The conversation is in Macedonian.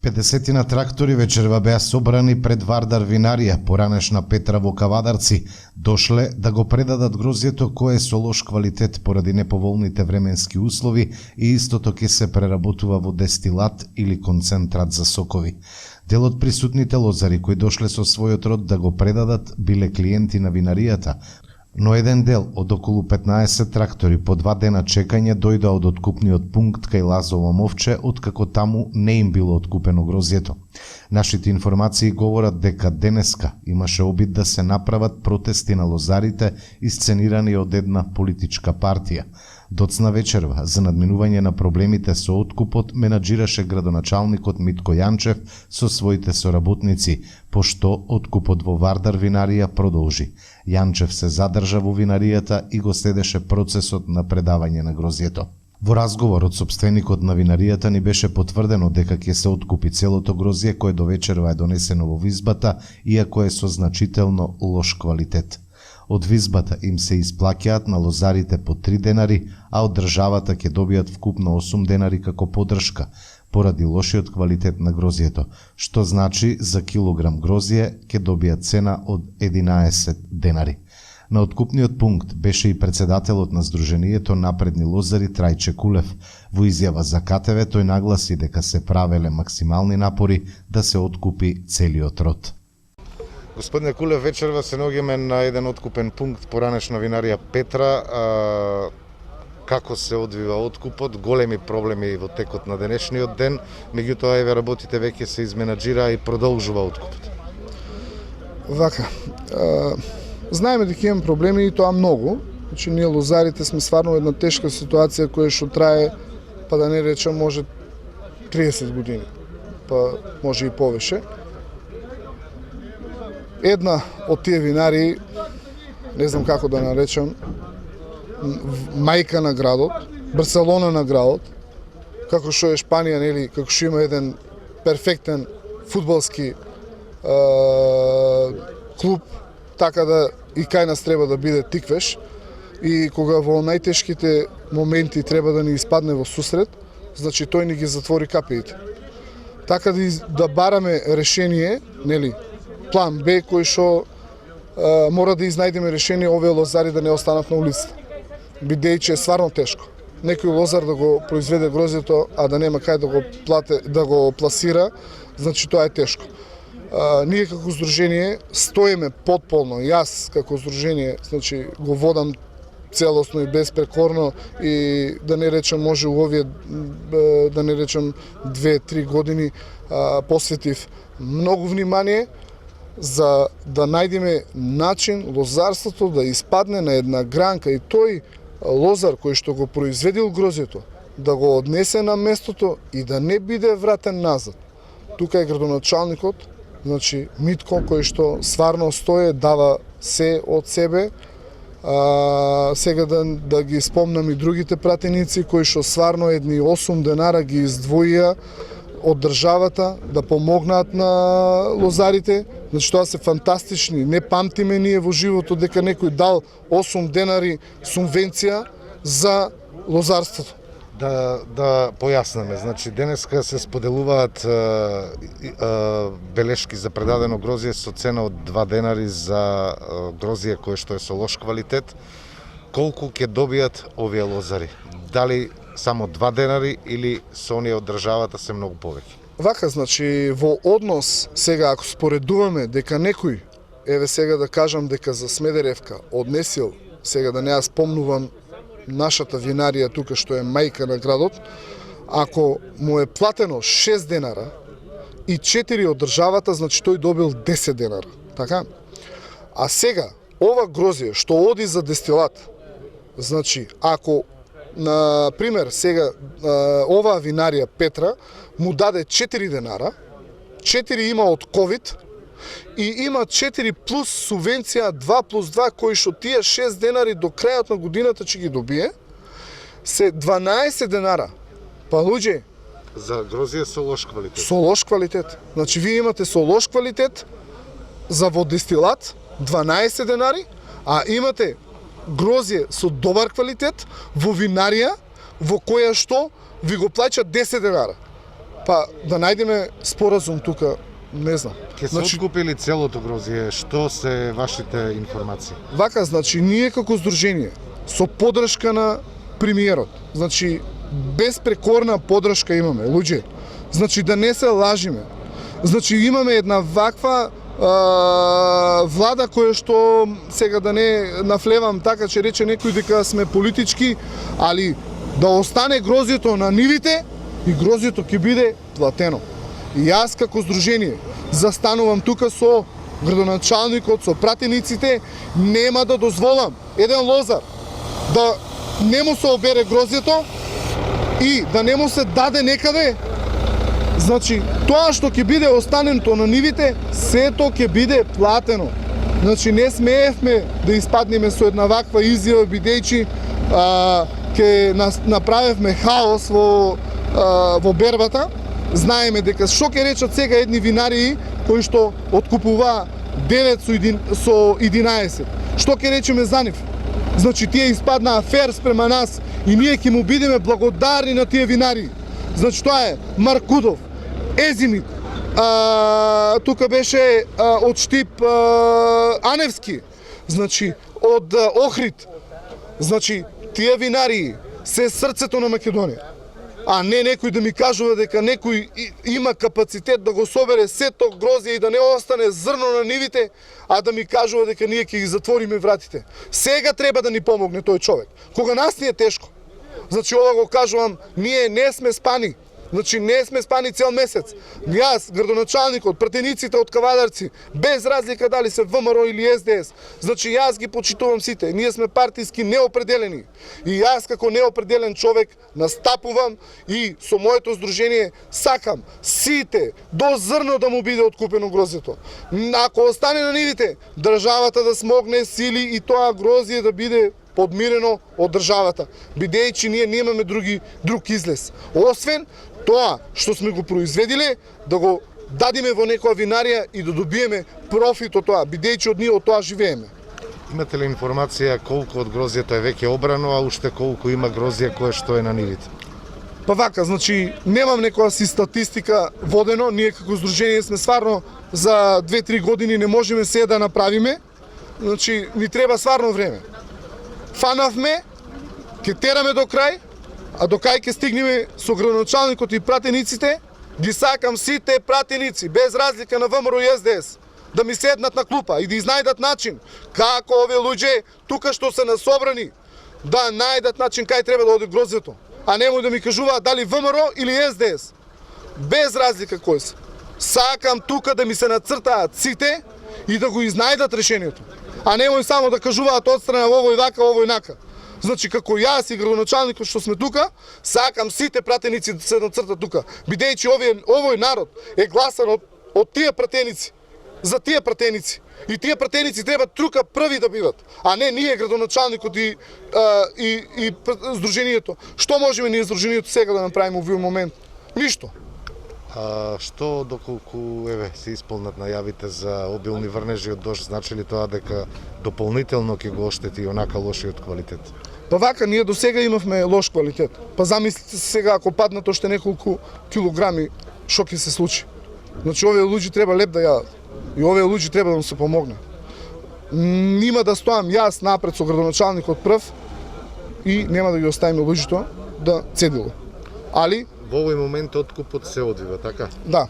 50 трактори вечерва беа собрани пред Вардар винарија, поранешна Петра во Кавадарци, дошле да го предадат грозјето кое е со лош квалитет поради неповолните временски услови и истото ќе се преработува во дестилат или концентрат за сокови. Дел од присутните лозари кои дошле со својот род да го предадат биле клиенти на винаријата, но еден дел од околу 15 трактори по 2 дена чекање дојда од откупниот пункт кај Лазово Мовче, откако таму не им било откупено грозјето. Нашите информации говорат дека денеска имаше обид да се направат протести на лозарите исценирани од една политичка партија. Доцна вечерва за надминување на проблемите со откупот менаџираше градоначалникот Митко Јанчев со своите соработници, пошто откупот во Вардар винарија продолжи. Јанчев се задржа во винаријата и го следеше процесот на предавање на грозјето. Во разговор од сопственикот на винаријата ни беше потврдено дека ќе се откупи целото грозје кое до вечерва е донесено во визбата, иако е со значително лош квалитет. Од визбата им се исплаќаат на лозарите по 3 денари, а од државата ќе добијат вкупно 8 денари како поддршка, поради лошиот квалитет на грозјето, што значи за килограм грозје ќе добијат цена од 11 денари. На откупниот пункт беше и председателот на Сдруженијето Напредни лозари Трајче Кулев. Во изјава за КТВ тој нагласи дека се правеле максимални напори да се откупи целиот род. Господине Кулев, вечерва се наоѓаме на еден откупен пункт поранешна винарија Петра. Како се одвива откупот? Големи проблеми во текот на денешниот ден, меѓутоа еве работите веќе се изменаџира и продолжува откупот. Вака, знаеме дека имаме проблеми и тоа многу. Значи ние лозарите сме стварно во една тешка ситуација која што трае, па да не речам, може 30 години, па може и повеќе. Една од тие винари, не знам како да наречам, мајка на градот, Барселона на градот, како што е Шпанија, нели, како што има еден перфектен фудбалски клуб, така да и кај нас треба да биде тиквеш, и кога во најтешките моменти треба да ни испадне во сусрет, значи тој ни ги затвори капиите. Така да бараме решение, нели, план Б, кој што мора да изнајдеме решение овие лозари да не останат на улицата. Бидејќи е стварно тешко. Некој лозар да го произведе грозјето, а да нема кај да го пласира, значи тоа е тешко. Ние како здружение стоиме потполно, јас како здружение, значи го водам целосно и безпрекорно и да не речам може у овие, да не речам 2-3 години посветив многу внимание за да најдеме начин лозарството да испадне на една гранка и тој лозар кој што го произведил грозјето да го однесе на местото и да не биде вратен назад. Тука е градоначалникот, значи Митко, кој што стварно стои, дава се од себе. Сега да ги спомнам и другите пратеници кои што стварно едни 8 денара ги издвоија од државата да помогнаат на лозарите. Значи тоа се фантастични. Не памтиме ние во животот дека некој дал 8 денари субвенција за лозарството. Да појаснеме, значи денеска се споделуваат белешки за предадено грозје со цена од 2 денари за грозје кое што е со лош квалитет. Колку ќе добијат овие лозари? Дали само 2 денари или со оние од државата се многу повеќе? Вака, значи во однос сега ако споредуваме дека некој, еве сега да кажам дека за Смедеревка однесил, сега да не ја спомнувам нашата винарија тука што е мајка на градот, ако му е платено 6 денара и 4 од државата, значи тој добил 10 денара, така? А сега ова грозје што оди за дестилат, значи ако на пример сега оваа винарија Петра му даде 4 денара, 4 има од ковид и има 4 плюс субвенција 2 плюс 2 кои што тие 6 денари до крајот на годината ќе ги добие, се 12 денара. Па луѓе, за грозје со лош квалитет. Со лош квалитет. Значи вие имате со лош квалитет за во дестилат 12 денари, а имате грозје со добар квалитет во винарија во која што ви го плаќа 10 денара. Па да најдеме споразум тука, не знам. Ке се откупили целото грозје, што се вашите информации? Вака, значи, ние како здружение, со поддршка на премиерот, значи, безпрекорна поддршка имаме, луѓе. Значи, да не се лажиме. Значи, имаме една ваква влада која што, сега да не нафлевам така, че рече некој дека сме политички, али да остане грозјето на нивите и грозјето ќе биде платено. И јас како здружение застанувам тука со градоначалникот, со пратениците, нема да дозволам еден лозар да не му се обере грозјето и да не му се даде некаде. Значи, тоа што ќе биде остането на нивите, сето ќе биде платено. Значи, не смеевме да испаднеме со една ваква изјава, бидејќи ќе направевме хаос во бербата. Знаеме дека што ќе речат сега едни винарии кои што откупува 9 со 11. Што ќе речеме за нив? Значи, тие испаднаа фер спрема нас и ние ќе му бидеме благодарни на тие винарии. Значи, тоа е Маркудов, Езимит, тука беше од Штип Аневски, значи, од Охрид. Значи, тие винарии се срцето на Македонија. А не некој да ми кажува дека некој има капацитет да го собере сето грозје и да не остане зрно на нивите, а да ми кажува дека ние ќе ги затвориме вратите. Сега треба да ни помогне тој човек. Кога нас ни е тешко. Значи, ова го кажувам, ние не сме спани. Значи, не сме спани цел месец. Јас, градоначалникот, пратениците од Кавадарци, без разлика дали се ВМРО или СДС, значи јас ги почитувам сите. Ние сме партиски неопределени. И јас како неопределен човек настапувам и со моето здружение сакам сите до зрно да му биде откупено грозјето. Ако остане на нивите, државата да смогне сили и тоа грозје да биде подмирено од државата, бидејќи ние немаме друг излез. Освен тоа што сме го произведиле, да го дадиме во некоја винарија и да добиеме профит од тоа, бидејќи од ние од тоа живееме. Имате ли информација колку од грозјето е веќе обрано, а уште колку има грозје кое што е на нивите? Па вака, значи, немам некоја си статистика водено, ние како здружение сме сварно за 2-3 години не можеме се да направиме, значи, ни треба сварно време. Фанавме, ќе тераме до крај, а до кај ќе стигнеме со градоначалникот и пратениците, ги сакам сите пратеници, без разлика на ВМРО и СДС, да ми седнат на клупа и да изнајдат начин како овие луѓе тука што се насобрани, да најдат начин кај треба да оди грозјето, а немој да ми кажуваат дали ВМРО или СДС. Без разлика кој се. Сакам тука да ми се нацртаат сите и да го изнајдат решението. А немој само да кажуваат одстрана овој вака, овој нака. Значи, како јас и градоначалникот што сме тука, сакам сите пратеници да се нацртат тука. Бидејќи овој народ е гласан од тие пратеници, за тие пратеници. И тие пратеници треба тука први да биват, а не ние, градоначалникот и здружението. Што можеме ние здружението сега да направиме во овој момент? Ништо. Што доколку се исполнат најавите за обилни врнежи од дожд, значи ли тоа дека дополнително ќе го оштети онака лошиот квалитет? Па вака, ние до сега имавме лош квалитет. Па замислите се сега ако паднат уште неколку килограми, што ќе се случи? Значи, овие луѓе треба леп да јадат. И овие луѓе треба да му се помогне. Нима да стоам јас напред со градоначалникот прв и нема да ги оставиме луѓето да цедило. Али во овој момент откупот се одвива, така? Да.